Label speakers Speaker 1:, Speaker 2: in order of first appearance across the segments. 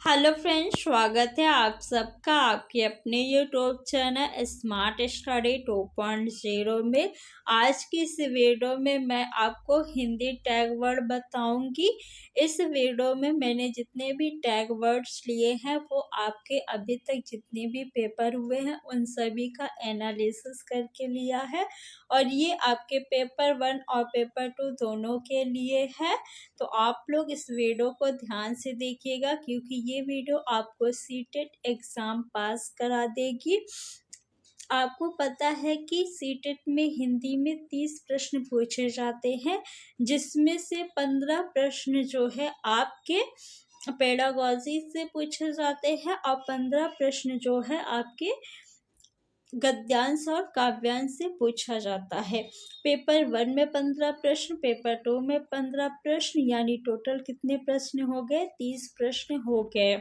Speaker 1: Hello friends, स्वागत है आप सबका आपके अपने यूट्यूब चैनल स्मार्ट स्टडी 2.0 में। आज की इस वीडियो में मैं आपको हिंदी टैग वर्ड बताऊंगी। इस वीडियो में मैंने जितने भी टैग वर्ड्स लिए हैं वो आपके अभी तक जितने भी पेपर हुए हैं उन सभी का एनालिसिस करके लिया है और ये आपके पेपर 1 और पेपर 2 दोनों के लिए है। तो आप लोग इस वीडियो को ध्यान से देखिएगा क्योंकि ये वीडियो आपको सीटेट एग्ज़ाम पास करा देगी। आपको पता है कि सीटेट में हिंदी में 30 प्रश्न पूछे जाते हैं, जिसमें से 15 प्रश्न जो है आपके पेडागॉजी से पूछे जाते हैं और 15 प्रश्न जो है आपके गद्यांश और काव्यांश से पूछा जाता है। पेपर 1 में 15 प्रश्न, पेपर 2 में 15 प्रश्न, यानी टोटल कितने प्रश्न हो गए? 30 प्रश्न हो गए।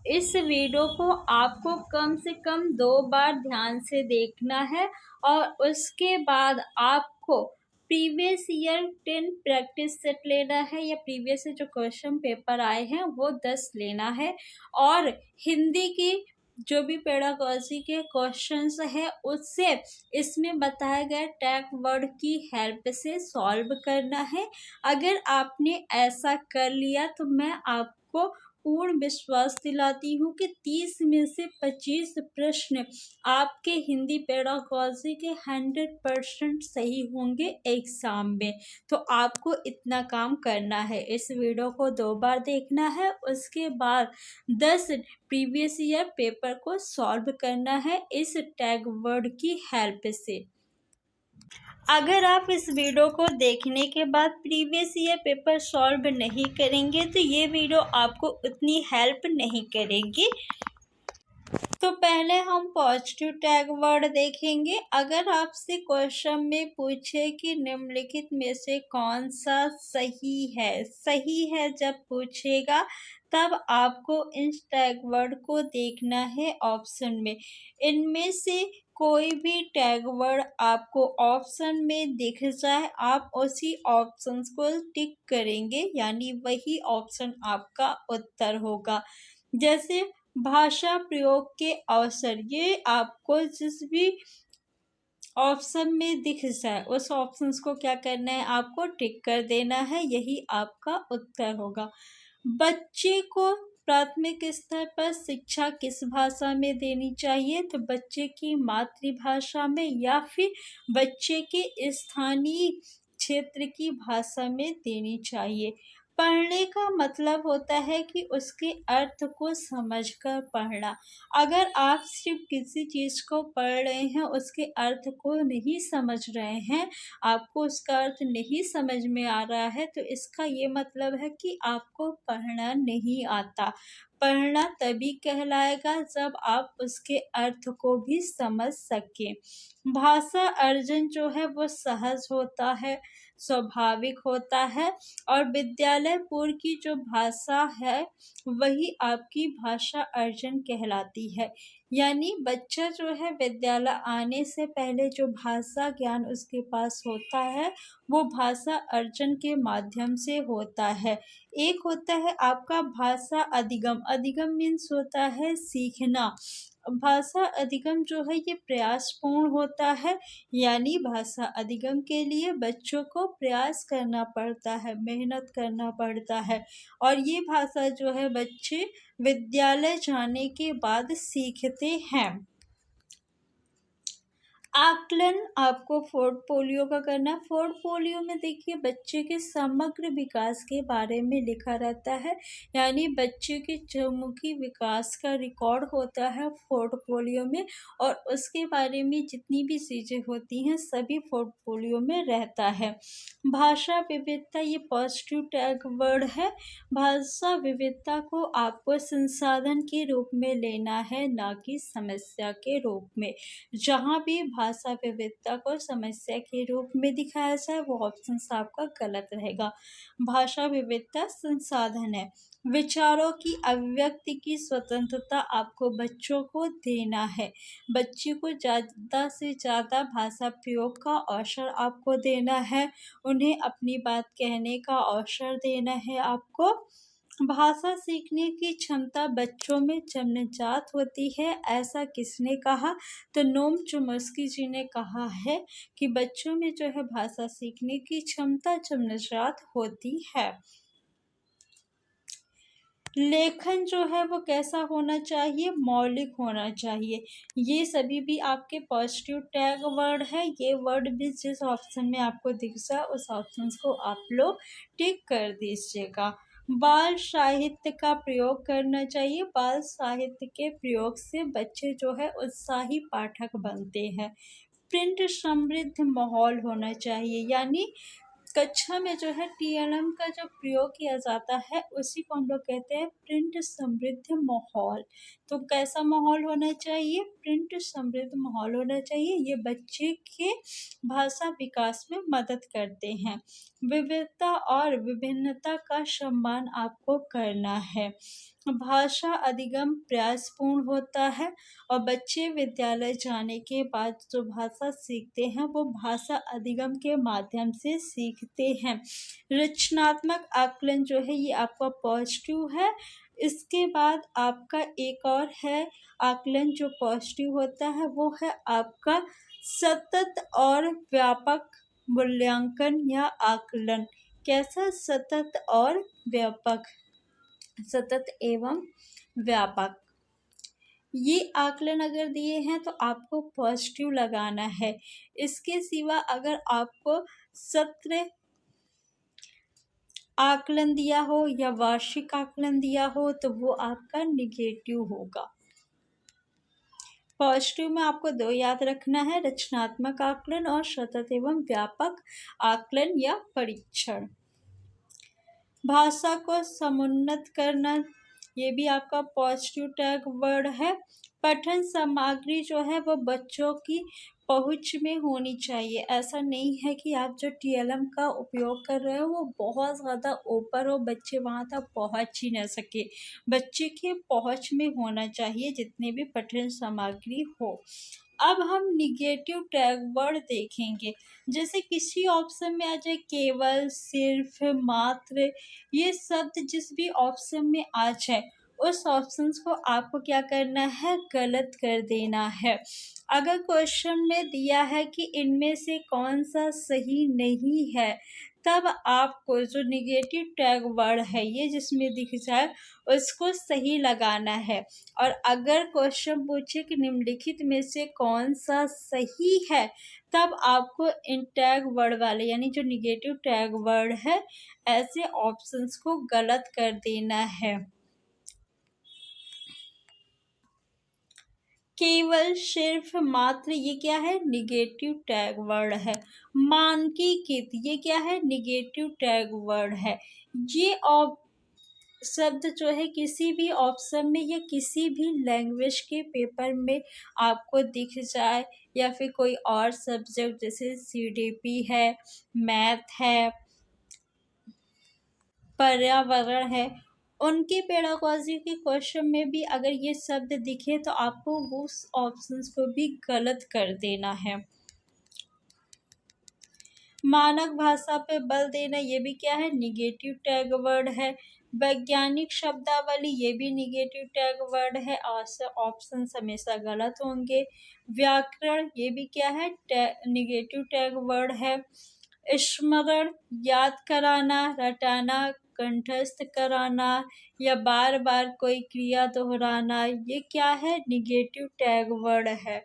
Speaker 1: इस वीडियो को आपको कम से कम 2 बार ध्यान से देखना है और उसके बाद आपको प्रीवियस ईयर 10 प्रैक्टिस सेट लेना है या प्रीवियस से जो क्वेश्चन पेपर आए हैं वो 10 लेना है और हिंदी की जो भी पेडागॉजी के क्वेश्चंस है उससे इसमें बताए गए टैग वर्ड की हेल्प से सॉल्व करना है। अगर आपने ऐसा कर लिया तो मैं आपको पूर्ण विश्वास दिलाती हूँ कि 30 में से 25 प्रश्न आपके हिंदी पेडागॉजी के 100% सही होंगे एग्जाम में। तो आपको इतना काम करना है, इस वीडियो को 2 बार देखना है, उसके बाद 10 प्रीवियस ईयर पेपर को सॉल्व करना है इस टैग वर्ड की हेल्प से। अगर आप इस वीडियो को देखने के बाद प्रीवियस ईयर पेपर सॉल्व नहीं करेंगे तो ये वीडियो आपको उतनी हेल्प नहीं करेगी। तो पहले हम पॉजिटिव टैग वर्ड देखेंगे। अगर आपसे क्वेश्चन में पूछे कि निम्नलिखित में से कौन सा सही है जब पूछेगा तब आपको इस टैग वर्ड को देखना है ऑप्शन में। इनमें से कोई भी टैग वर्ड आपको ऑप्शन में दिख जाए आप उसी ऑप्शन को टिक करेंगे, यानी वही ऑप्शन आपका उत्तर होगा। जैसे भाषा प्रयोग के अवसर, ये आपको जिस भी ऑप्शन में दिख जाए उस ऑप्शंस को क्या करना है, आपको टिक कर देना है, यही आपका उत्तर होगा। बच्चे को प्राथमिक स्तर पर शिक्षा किस भाषा में देनी चाहिए? तो बच्चे की मातृभाषा में या फिर बच्चे के स्थानीय क्षेत्र की भाषा में देनी चाहिए। पढ़ने का मतलब होता है कि उसके अर्थ को समझकर पढ़ना। अगर आप सिर्फ किसी चीज़ को पढ़ रहे हैं, उसके अर्थ को नहीं समझ रहे हैं, आपको उसका अर्थ नहीं समझ में आ रहा है, तो इसका ये मतलब है कि आपको पढ़ना नहीं आता। पढ़ना तभी कहलाएगा जब आप उसके अर्थ को भी समझ सकें। भाषा अर्जन जो है वो सहज होता है, स्वाभाविक होता है और विद्यालय पूर्व की जो भाषा है वही आपकी भाषा अर्जन कहलाती है। यानी बच्चा जो है विद्यालय आने से पहले जो भाषा ज्ञान उसके पास होता है वो भाषा अर्जन के माध्यम से होता है। एक होता है आपका भाषा अधिगम, अधिगम मीन्स होता है सीखना। भाषा अधिगम जो है ये प्रयासपूर्ण होता है, यानी भाषा अधिगम के लिए बच्चों को प्रयास करना पड़ता है, मेहनत करना पड़ता है और ये भाषा जो है बच्चे विद्यालय जाने के बाद सीखते हैं। आकलन आपको पोर्टफोलियो का करना। पोर्टफोलियो में देखिए बच्चे के समग्र विकास के बारे में लिखा रहता है, यानी बच्चे के चहुमुखी विकास का रिकॉर्ड होता है पोर्टफोलियो में और उसके बारे में जितनी भी चीज़ें होती हैं सभी पोर्टफोलियो में रहता है। भाषा विविधता ये पॉजिटिव टैग वर्ड है। भाषा विविधता को आपको संसाधन के रूप में लेना है, ना कि समस्या के रूप में। जहाँ भी भाषा विविधता को समस्या के रूप में दिखाया जाए वो ऑप्शन आपका गलत रहेगा। भाषा विविधता संसाधन है। विचारों की अभिव्यक्ति की स्वतंत्रता आपको बच्चों को देना है। बच्चे को ज़्यादा से ज़्यादा भाषा प्रयोग का अवसर आपको देना है, उन्हें अपनी बात कहने का अवसर देना है आपको। भाषा सीखने की क्षमता बच्चों में जन्मजात होती है, ऐसा किसने कहा? तो नोम चोम्स्की जी ने कहा है कि बच्चों में जो है भाषा सीखने की क्षमता जन्मजात होती है। लेखन जो है वो कैसा होना चाहिए? मौलिक होना चाहिए। ये सभी भी आपके पॉजिटिव टैग वर्ड है। ये वर्ड भी जिस ऑप्शन में आपको दिख जाए उस ऑप्शन को आप लोग टिक कर दीजिएगा। बाल साहित्य का प्रयोग करना चाहिए। बाल साहित्य के प्रयोग से बच्चे जो है उत्साही पाठक बनते हैं। प्रिंट समृद्ध माहौल होना चाहिए, यानी कक्षा में जो है टीएलएम का जो प्रयोग किया जाता है उसी को हम लोग कहते हैं प्रिंट समृद्ध माहौल। तो कैसा माहौल होना चाहिए? प्रिंट समृद्ध माहौल होना चाहिए। ये बच्चे के भाषा विकास में मदद करते हैं। विविधता और विभिन्नता का सम्मान आपको करना है। भाषा अधिगम प्रयासपूर्ण होता है और बच्चे विद्यालय जाने के बाद जो भाषा सीखते हैं वो भाषा अधिगम के माध्यम से सीखते हैं। रचनात्मक आकलन जो है ये आपका पॉजिटिव है। इसके बाद आपका एक और है आकलन जो पॉजिटिव होता है, वो है आपका सतत और व्यापक मूल्यांकन या आकलन। कैसा? सतत और व्यापक, सतत एवं व्यापक। ये आकलन अगर दिए हैं तो आपको पॉजिटिव लगाना है। इसके सिवा अगर आपको सत्र आकलन दिया हो या वार्षिक आकलन दिया हो तो वो आपका निगेटिव होगा। पॉजिटिव में आपको दो याद रखना है, रचनात्मक आकलन और सतत एवं व्यापक आकलन या परीक्षण। भाषा को समुन्नत करना, ये भी आपका पॉजिटिव टैग वर्ड है। पठन सामग्री जो है वो बच्चों की पहुंच में होनी चाहिए। ऐसा नहीं है कि आप जो टीएलएम का उपयोग कर रहे हो वो बहुत ज़्यादा ऊपर हो, बच्चे वहां तक पहुंच ही ना सके। बच्चे के पहुंच में होना चाहिए जितने भी पठन सामग्री हो। अब हम निगेटिव टैग वर्ड देखेंगे। जैसे किसी ऑप्शन में आ जाए केवल, सिर्फ, मात्र, ये शब्द जिस भी ऑप्शन में आ जाए उस ऑप्शंस को आपको क्या करना है? गलत कर देना है। अगर क्वेश्चन में दिया है कि इनमें से कौन सा सही नहीं है, तब आपको जो निगेटिव टैग वर्ड है ये जिसमें दिख जाए उसको सही लगाना है। और अगर क्वेश्चन पूछे कि निम्नलिखित में से कौन सा सही है, तब आपको इन टैग वर्ड वाले यानी जो निगेटिव टैग वर्ड है ऐसे ऑप्शंस को गलत कर देना है। केवल, सिर्फ, मात्र, ये क्या है? निगेटिव टैग वर्ड है। मानकीकृत, ये क्या है? निगेटिव टैग वर्ड है। ये शब्द जो है किसी भी ऑप्शन में या किसी भी लैंग्वेज के पेपर में आपको दिख जाए या फिर कोई और सब्जेक्ट जैसे सीडीपी है, मैथ है, पर्यावरण है, उनके पेडागॉजी के क्वेश्चन में भी अगर ये शब्द दिखे तो आपको उस ऑप्शंस को भी गलत कर देना है। मानक भाषा पे बल देना, ये भी क्या है? निगेटिव टैग वर्ड है। वैज्ञानिक शब्दावली, ये भी निगेटिव टैग वर्ड है। ऑप्शन हमेशा गलत होंगे। व्याकरण, ये भी क्या है? निगेटिव टैग वर्ड है। स्मरण, याद कराना, रटाना, कंठस्थ कराना या बार बार कोई क्रिया दोहराना, ये क्या है? निगेटिव टैग वर्ड है।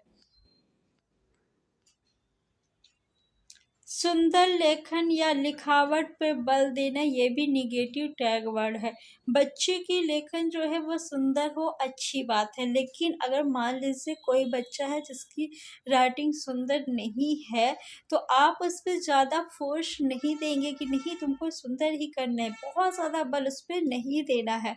Speaker 1: सुंदर लेखन या लिखावट पे बल देना, ये भी निगेटिव टैग वर्ड है। बच्चे की लेखन जो है वो सुंदर हो, अच्छी बात है, लेकिन अगर मान लीजिए कोई बच्चा है जिसकी राइटिंग सुंदर नहीं है तो आप उस पर ज़्यादा फोर्स नहीं देंगे कि नहीं तुमको सुंदर ही करना है, बहुत ज़्यादा बल उस पर नहीं देना है।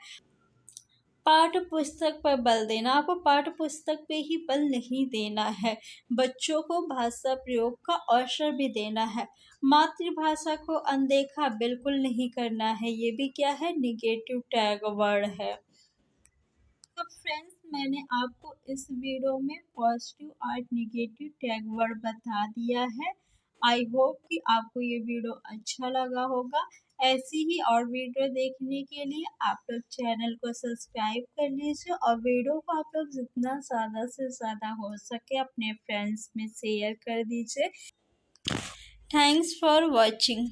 Speaker 1: पाठ्य पुस्तक पर बल देना, आपको पाठ्य पुस्तक पे ही बल नहीं देना है, बच्चों को भाषा प्रयोग का अवसर भी देना है। मातृभाषा को अनदेखा बिल्कुल नहीं करना है, ये भी क्या है? निगेटिव टैग वर्ड है। तो फ्रेंड्स, मैंने आपको इस वीडियो में पॉजिटिव और निगेटिव टैग वर्ड बता दिया है। आई होप कि आपको ये वीडियो अच्छा लगा होगा। ऐसी ही और वीडियो देखने के लिए आप लोग चैनल को सब्सक्राइब कर लीजिए और वीडियो को आप लोग जितना ज़्यादा से ज़्यादा हो सके अपने फ्रेंड्स में शेयर कर दीजिए। Thanks for watching.